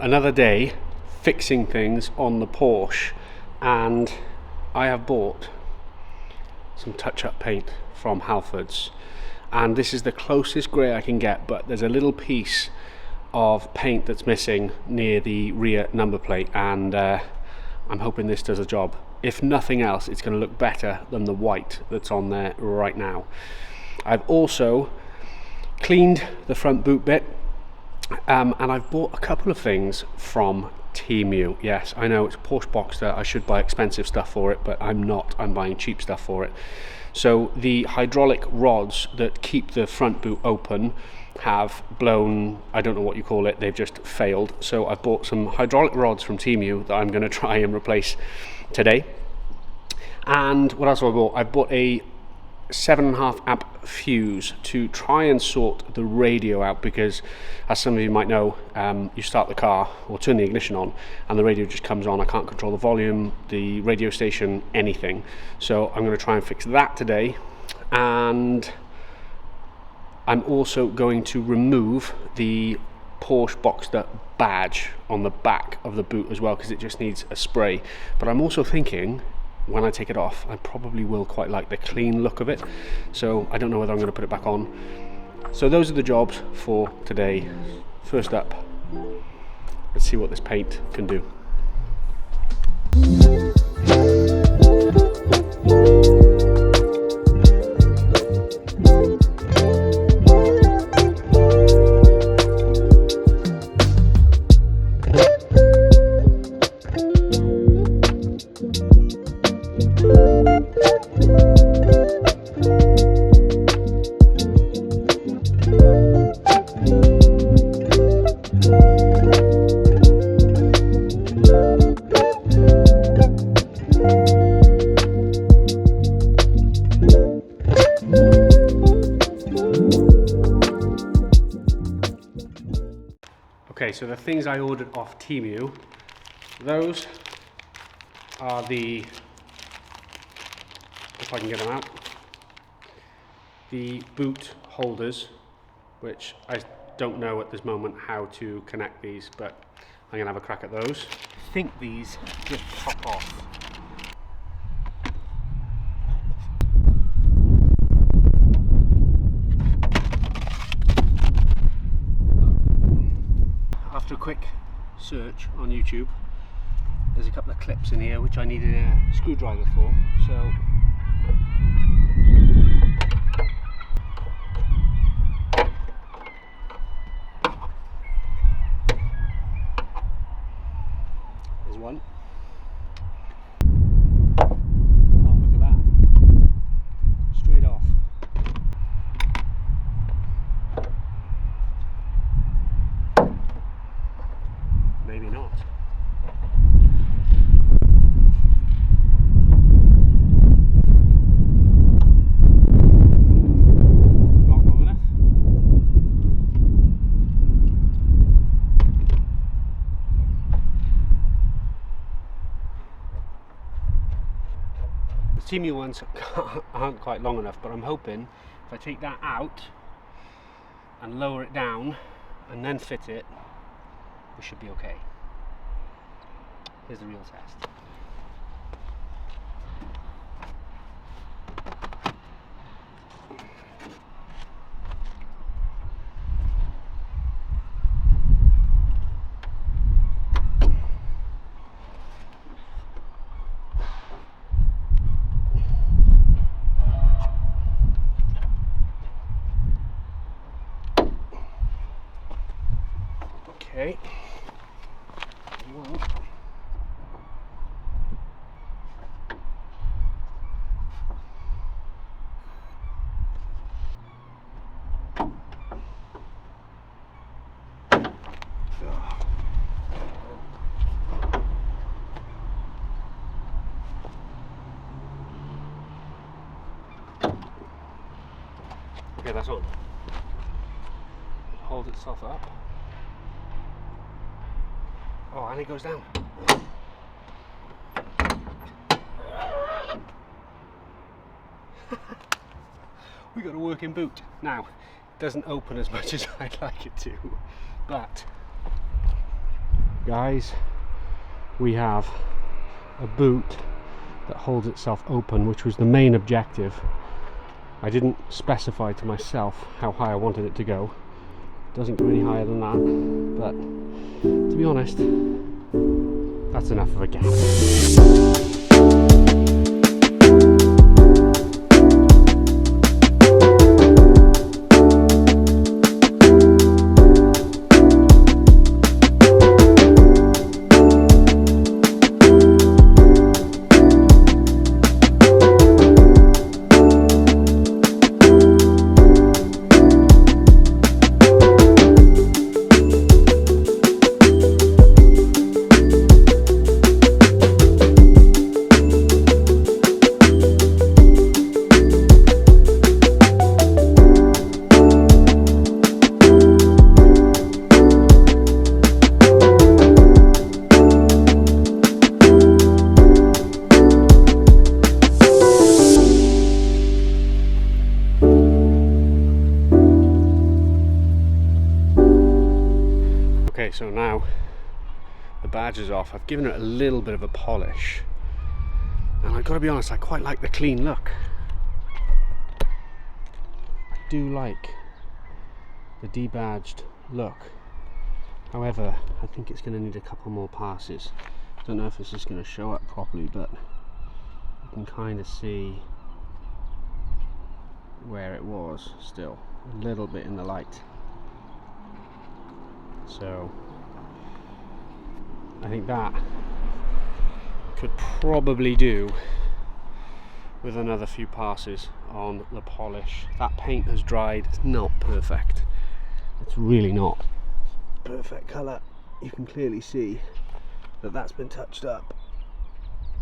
Another day fixing things on the Porsche, and I have bought some touch-up paint from Halfords, and this is the closest grey I can get, but there's a little piece of paint that's missing near the rear number plate, and I'm hoping this does a job. If nothing else, it's going to look better than the white that's on there right now. I've also cleaned the front boot bit, and I've bought a couple of things from Temu. Yes, I know it's a Porsche Boxster, I should buy expensive stuff for it, but I'm not, I'm buying cheap stuff for it. So the hydraulic rods that keep the front boot open have blown, I don't know what you call it, they've just failed. So I've bought some hydraulic rods from Temu that I'm going to try and replace today. And what else have I bought? I bought a 7.5 amp fuse to try and sort the radio out, because as some of you might know, you start the car or turn the ignition on and the radio just comes on. I can't control the volume, the radio station, anything. So I'm going to try and fix that today, and I'm also going to remove the Porsche Boxster badge on the back of the boot as well, because it just needs a spray. But I'm also thinking, when I take it off, I probably will quite like the clean look of it, so I don't know whether I'm going to put it back on. So those are the jobs for today. First up, let's see what this paint can do. Okay, so the things I ordered off Temu, those are the, if I can get them out, the boot holders, which I don't know at this moment how to connect these, but I'm going to have a crack at those. I think these just pop off. After a quick search on YouTube, there's a couple of clips in here which I needed a screwdriver for, so there's one. Oh, look at that. Straight off. Maybe not. Not long enough. The Temu ones aren't quite long enough, but I'm hoping if I take that out and lower it down and then fit it, we should be okay. Here's the real test. Okay. Whoa. Okay, that's on. Hold itself up. Oh, and it goes down. We got a working boot. Now, it doesn't open as much as I'd like it to, but guys, we have a boot that holds itself open, which was the main objective. I didn't specify to myself how high I wanted it to go. It doesn't go any higher than that, but to be honest, that's enough of a gap. Okay, so now the badge is off. I've given it a little bit of a polish, and I've got to be honest, I quite like the clean look. I do like the debadged look. However, I think it's going to need a couple more passes. I don't know if this is going to show up properly, but you can kind of see where it was still, a little bit in the light. So I think that could probably do with another few passes on the polish. That paint has dried. It's not perfect. It's really not perfect colour. You can clearly see that that's been touched up.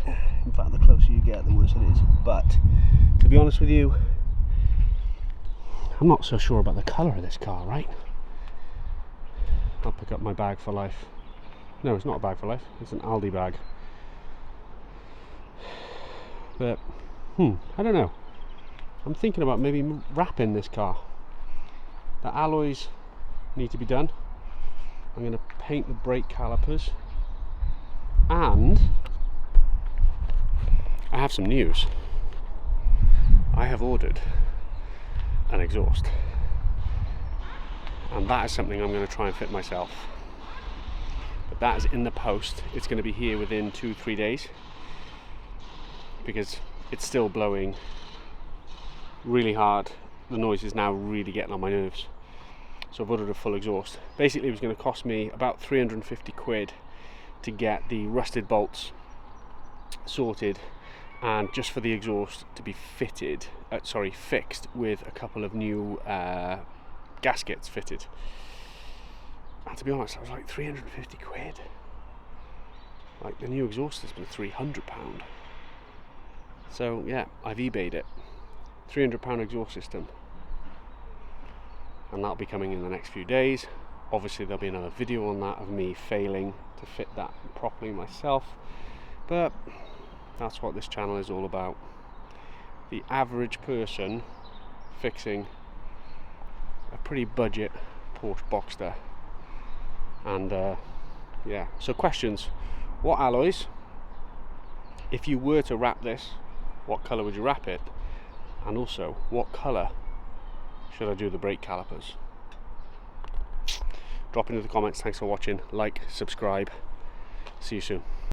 In fact, the closer you get, the worse it is. But to be honest with you, I'm not so sure about the colour of this car, right? I'll pick up my bag for life. No, it's not a bag for life, it's an Aldi bag. But, I don't know. I'm thinking about maybe wrapping this car. The alloys need to be done. I'm going to paint the brake calipers. And I have some news. I have ordered an exhaust. And that is something I'm going to try and fit myself. But that is in the post. It's going to be here within 2-3 days, because it's still blowing really hard. The noise is now really getting on my nerves. So I've ordered a full exhaust. Basically, it was going to cost me about 350 quid to get the rusted bolts sorted, and just for the exhaust to be fixed with a couple of new gaskets fitted. And to be honest, I was like, 350 quid. Like, the new exhaust has been £300. So yeah, I've eBayed it. £300 exhaust system, and that'll be coming in the next few days. Obviously there'll be another video on that of me failing to fit that properly myself, but that's what this channel is all about. The average person fixing a pretty budget Porsche Boxster. And yeah, so questions: what alloys? If you were to wrap this, what colour would you wrap it? And also, what colour should I do the brake calipers? Drop into the comments. Thanks for watching. Like, subscribe. See you soon.